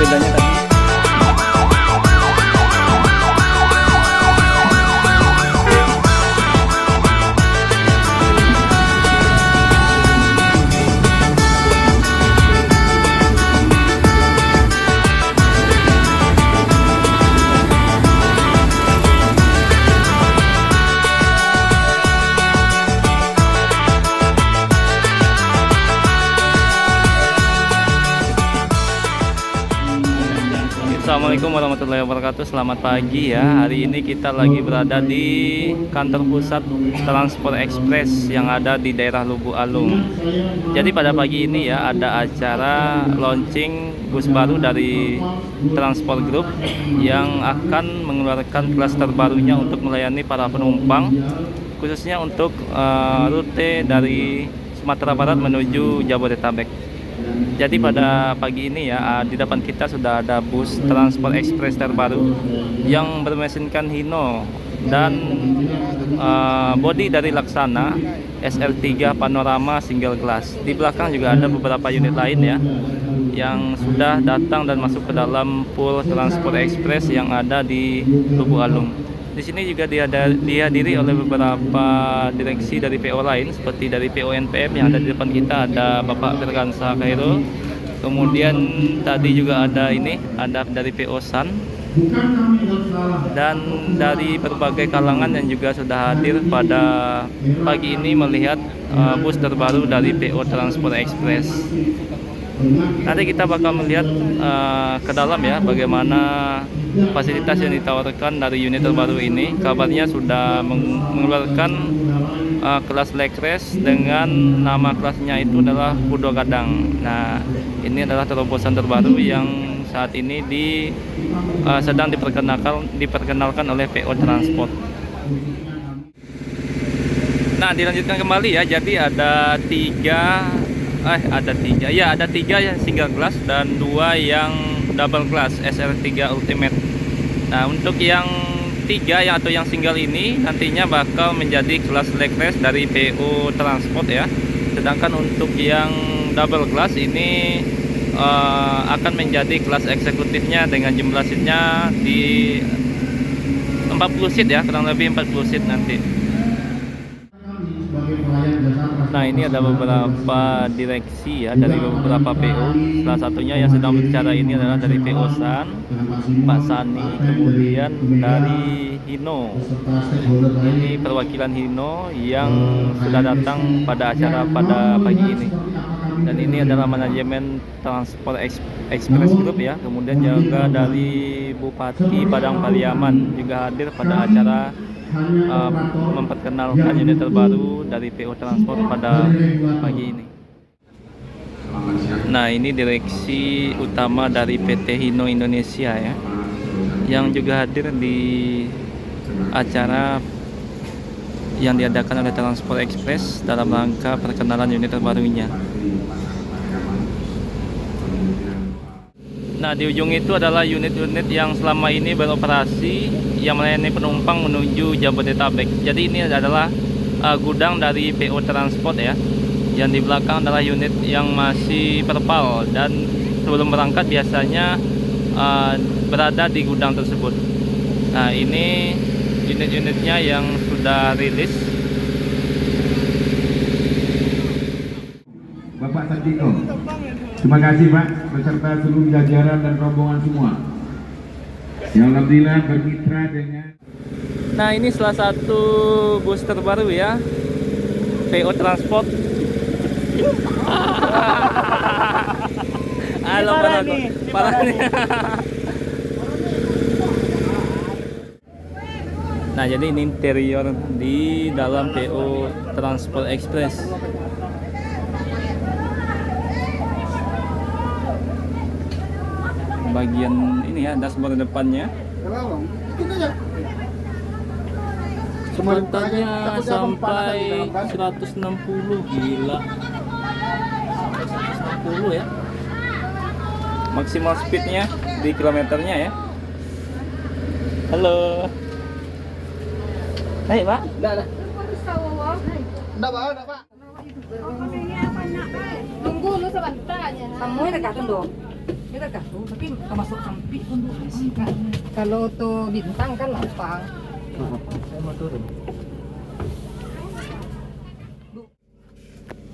sepedanya tadi. Assalamualaikum warahmatullahi wabarakatuh. Selamat pagi ya. Hari ini kita lagi berada di kantor pusat Transport Express yang ada di daerah Lubuk Alung. Jadi pada pagi ini ya ada acara launching bus baru dari Transport Group yang akan mengeluarkan kelas terbarunya untuk melayani para penumpang, khususnya untuk rute dari Sumatera Barat menuju Jabodetabek. Jadi pada pagi ini ya di depan kita sudah ada bus Transport Express terbaru yang bermesinkan Hino dan bodi dari Laksana SR3 Panorama single glass. Di belakang juga ada beberapa unit lain ya yang sudah datang dan masuk ke dalam pool Transport Express yang ada di Lubuk Alung. Di sini juga dihadiri oleh beberapa direksi dari PO lain, seperti dari PO NPM yang ada di depan kita, ada Bapak Firgansa Khairul. Kemudian tadi juga ada dari PO San, dan dari berbagai kalangan yang juga sudah hadir pada pagi ini melihat bus terbaru dari PO Transport Express. Nanti kita bakal melihat ke dalam ya bagaimana fasilitas yang ditawarkan dari unit terbaru ini. Kabarnya sudah mengeluarkan kelas Lekres dengan nama kelasnya itu adalah Kudo Gadang. Nah, ini adalah terobosan terbaru yang saat ini sedang diperkenalkan oleh PO Transport. Nah, dilanjutkan kembali ya. Jadi ada tiga ya single glass dan 2 yang double glass SR3 Ultimate. Nah, untuk yang 3 atau yang single ini nantinya bakal menjadi kelas Lekres dari PO Transport ya. Sedangkan untuk yang double glass ini akan menjadi kelas eksekutifnya dengan jumlah seatnya di 40 seat ya, kurang lebih 40 seat nanti. Nah, ini ada beberapa direksi ya dari beberapa PO. Salah satunya yang sedang berbicara ini adalah dari PO San, Pak Sani, kemudian dari Hino. Ini perwakilan Hino yang sudah datang pada acara pada pagi ini. Dan ini adalah manajemen Transport Express Group ya. Kemudian juga dari Bupati Padang Pariaman juga hadir pada acara memperkenalkan unit terbaru dari PO Transport pada pagi ini. Nah, ini direksi utama dari PT Hino Indonesia ya, yang juga hadir di acara yang diadakan oleh Transport Express dalam rangka perkenalan unit terbarunya. Nah, di ujung itu adalah unit-unit yang selama ini beroperasi yang melayani penumpang menuju Jabodetabek. Jadi ini adalah gudang dari PO Transport ya. Yang di belakang adalah unit yang masih perpal dan sebelum berangkat biasanya berada di gudang tersebut. Nah, ini unit-unitnya yang sudah rilis. Bapak Satino, terima kasih Pak beserta seluruh jajaran dan rombongan semua yang alhamdulillah bermitra dengan. Nah, ini salah satu bus terbaru ya, PO Transport. Halo parah nih. Nah, jadi ini interior di dalam PO Transport Express. Bagian ini ya, dashboard depannya. Kecepatannya sampai 160, gila. 160 ya. Maksimal speednya di kilometernya ya. Halo. Hai, Pak. Enggak, Pak. Tunggu lu sebentar ya. Kamu ada kartun dong? Ya tergantung, tapi termasuk samping untuk angkat. Kalau tuh bintang kan lapang. Saya mau turun.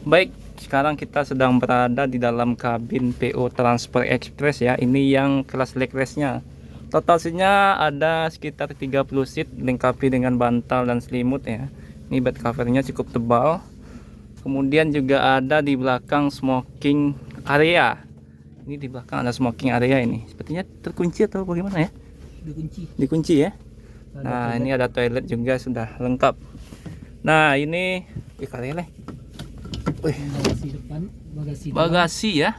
Baik, sekarang kita sedang berada di dalam kabin PO Transport Express ya. Ini yang kelas leg restnya. Total seatnya ada sekitar 30 seat, dilengkapi dengan bantal dan selimut ya. Ini bed covernya cukup tebal. Kemudian juga ada di belakang smoking area. Ini di belakang ada smoking area ini. Sepertinya terkunci atau bagaimana ya? Dikunci. Dikunci ya. Nah, ini ada toilet juga sudah lengkap. Nah, ini karya Bagasi depan, bagasi ya.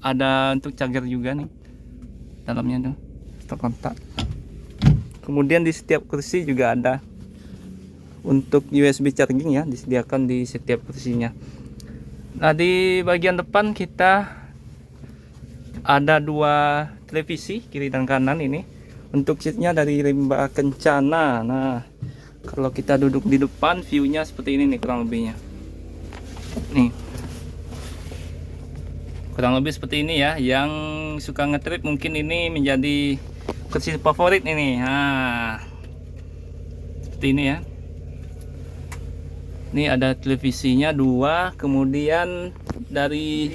Ada untuk charger juga nih. Dalamnya tuh stop kontak. Kemudian di setiap kursi juga ada untuk USB charging ya, disediakan di setiap kursinya. Nah, di bagian depan kita ada dua televisi kiri dan kanan ini. Untuk seatnya dari rimba kencana. Nah, kalau kita duduk di depan, view-nya seperti ini nih kurang lebihnya. Nih, kurang lebih seperti ini ya. Yang suka ngetrip mungkin ini menjadi kursi favorit ini. Nah, seperti ini ya. Ini ada televisinya dua, kemudian dari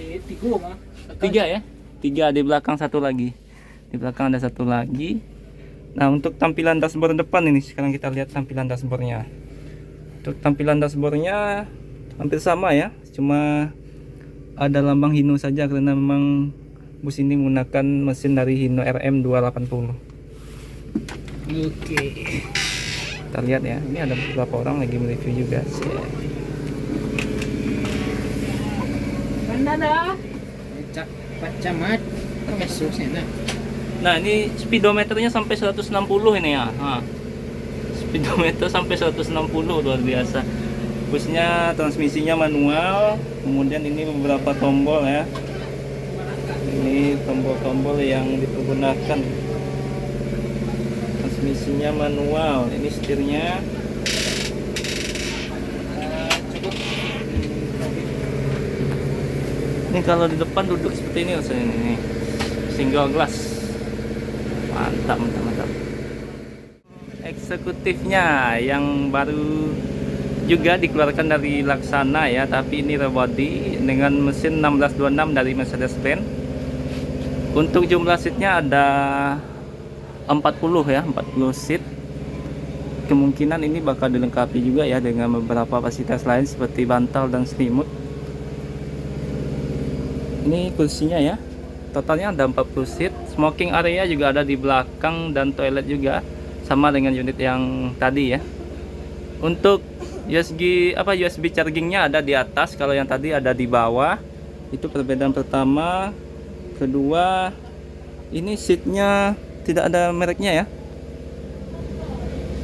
tiga ya. Tiga di belakang satu lagi. Di belakang ada satu lagi. Nah, untuk tampilan dashboard depan ini sekarang kita lihat tampilan dashboardnya. Untuk tampilan dashboardnya hampir sama ya, cuma ada lambang Hino saja karena memang bus ini menggunakan mesin dari Hino RM 280. Oke. Kita lihat ya, ini ada beberapa orang lagi mereview juga. Mana dah? Cak pacamat. Masuk sana. Nah, ini speedometernya sampai 160 ini ya. Nah, speedometer sampai 160, luar biasa. Busnya transmisinya manual, kemudian ini beberapa tombol ya. Ini tombol-tombol yang dipergunakan. Transmisinya manual, ini setirnya. Ini kalau di depan duduk seperti ini rasanya nih. Single glass. Mantap, mantap, mantap. Eksekutifnya yang baru juga dikeluarkan dari Laksana ya, tapi ini rebody dengan mesin 1626 dari Mercedes-Benz. Untuk jumlah seatnya ada 40 ya, 40 seat. Kemungkinan ini bakal dilengkapi juga ya dengan beberapa fasilitas lain seperti bantal dan selimut. Ini kursinya ya, totalnya ada 40 seat. Smoking area juga ada di belakang dan toilet juga sama dengan unit yang tadi ya. Untuk USB chargingnya ada di atas, kalau yang tadi ada di bawah. Itu perbedaan pertama. Kedua, ini seatnya tidak ada mereknya ya.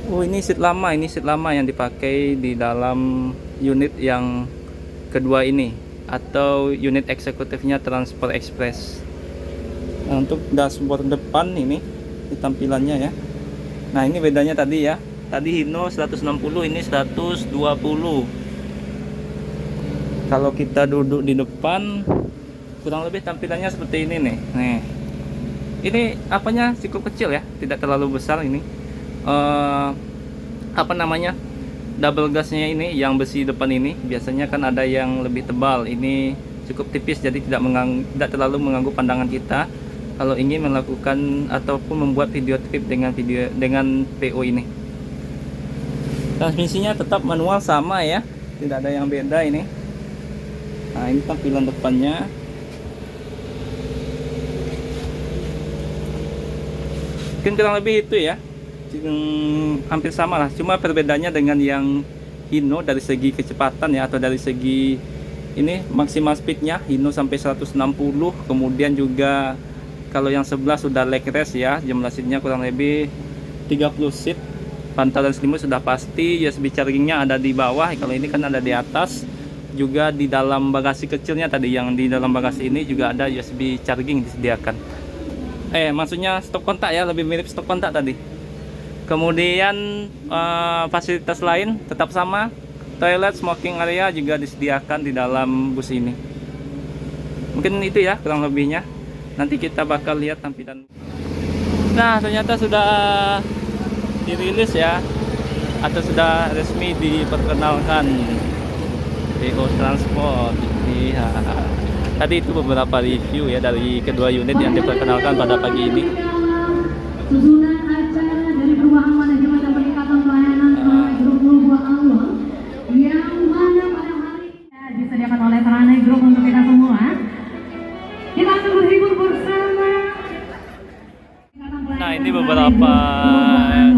Oh, ini seat lama yang dipakai di dalam unit yang kedua ini, atau unit eksekutifnya Transport Express. Nah, untuk dashboard depan ini tampilannya ya. Nah, ini bedanya tadi ya. Tadi Hino 160, ini 120. Kalau kita duduk di depan, kurang lebih tampilannya seperti ini nih. Nih. Ini apanya cukup kecil ya, tidak terlalu besar ini. Double gasnya ini yang besi depan ini biasanya kan ada yang lebih tebal. Ini cukup tipis, jadi tidak terlalu mengganggu pandangan kita kalau ingin melakukan ataupun membuat video trip dengan PO ini. Transmisinya tetap manual sama ya, tidak ada yang beda ini. Nah, ini tampilan depannya. Mungkin kurang lebih itu ya, hampir sama lah, cuma perbedaannya dengan yang Hino dari segi kecepatan ya, atau dari segi ini maksimal speednya Hino sampai 160. Kemudian juga kalau yang sebelah sudah leg rest ya, jumlah seatnya kurang lebih 30 seat. Bantal dan selimut sudah pasti. USB chargingnya ada di bawah, kalau ini kan ada di atas. Juga di dalam bagasi kecilnya tadi, yang di dalam bagasi ini juga ada USB charging disediakan. Maksudnya stop kontak ya, lebih mirip stop kontak tadi. Kemudian fasilitas lain tetap sama, toilet, smoking area juga disediakan di dalam bus ini. Mungkin itu ya kurang lebihnya. Nanti kita bakal lihat tampilan. Nah, ternyata sudah dirilis ya, atau sudah resmi diperkenalkan PO Transport. Iya. Tadi itu beberapa review ya dari kedua unit yang diperkenalkan pada pagi ini. Susunan acara dari perubahan manajemen dan peningkatan pelayanan oleh grup Lubuk Awal yang mana pada hari ini disediakan oleh Tranai Group untuk kita semua. Kita akan berhibur bersama. Nah, ini beberapa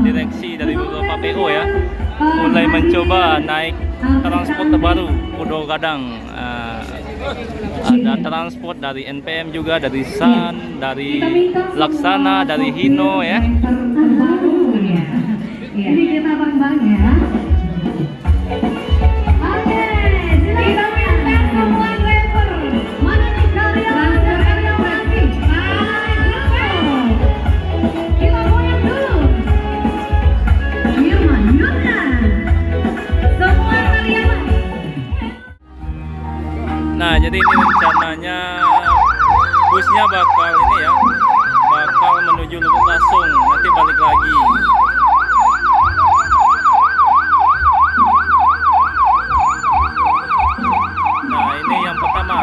direksi dari beberapa PO ya, mulai mencoba naik transport terbaru Pulau Gadang. Ada transport dari NPM juga, dari Sun, dari Laksana, dari Hino ya. Terbaru ya. Jadi kita bang ya. Oke, silakan minta semua driver. Mana nih karyawan praksi? Kita goyang dulu. Yuk, semua karyawan. Nah, jadi ini rencananya busnya bakal ini ya, bakal menuju Lubuk Basung, nanti balik lagi. Nah, ini yang pertama,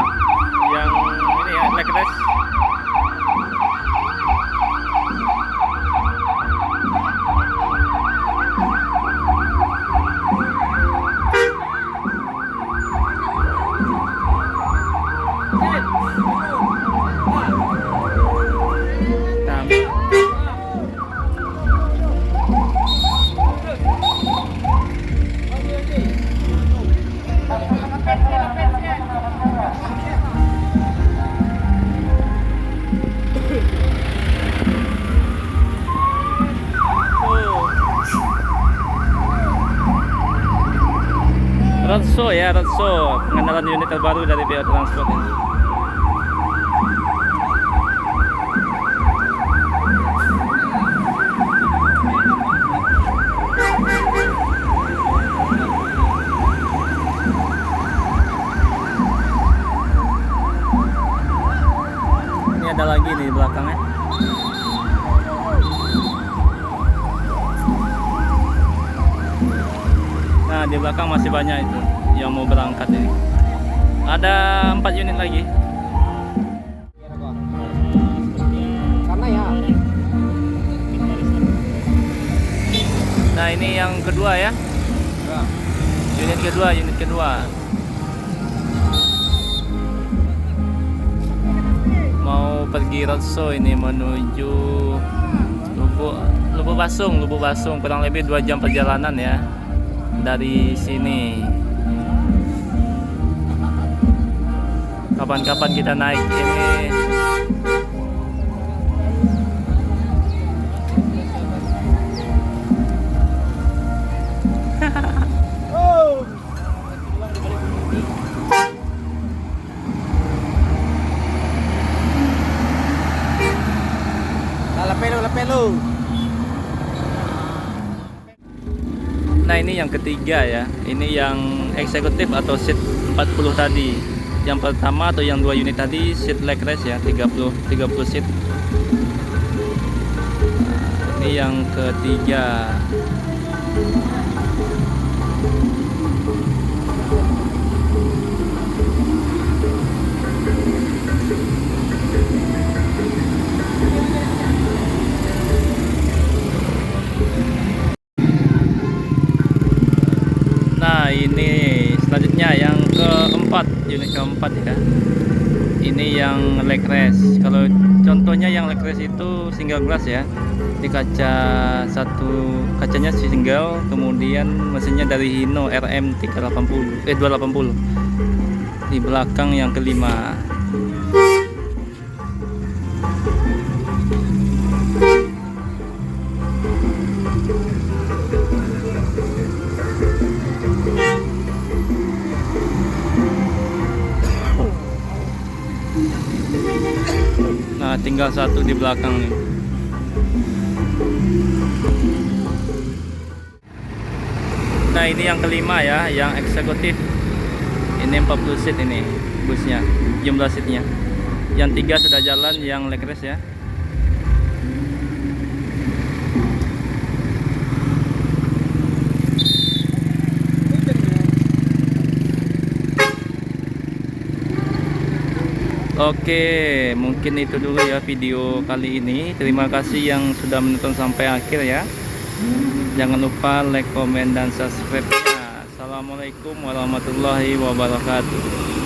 yang ini ya, Lekres. Ratso ya, Ratso, pengenalan unit terbaru dari PO Transport ini. Ini ada lagi nih di belakangnya. Nah, di belakang masih banyak itu yang mau berangkat ini. Ada 4 unit lagi. Karena ya Nah, ini yang kedua ya. Unit kedua. Mau pergi Ratso ini menuju Lubuk Basung, kurang lebih 2 jam perjalanan ya dari sini. Kapan-kapan kita naik ini. lapelo. Nah, ini yang ketiga ya. Ini yang eksekutif atau seat 40 tadi. Yang pertama atau yang 2 unit tadi seat leg rest ya, 30 seat. Nah, ini yang ketiga. Nah, ini selanjutnya yang keempat, unit keempat ya. Ini yang leg rest. Kalau contohnya yang leg rest itu single glass ya. Di kaca kacanya single, kemudian mesinnya dari Hino RM 280. Di belakang yang kelima. Nah, tinggal satu di belakang nih. Nah, ini yang kelima ya, yang eksekutif. Ini 40 seat ini busnya, jumlah seatnya. Yang 3 sudah jalan, yang leg race ya. Oke, mungkin itu dulu ya video kali ini. Terima kasih yang sudah menonton sampai akhir ya. Jangan lupa like, komen, dan subscribe-nya. Assalamualaikum warahmatullahi wabarakatuh.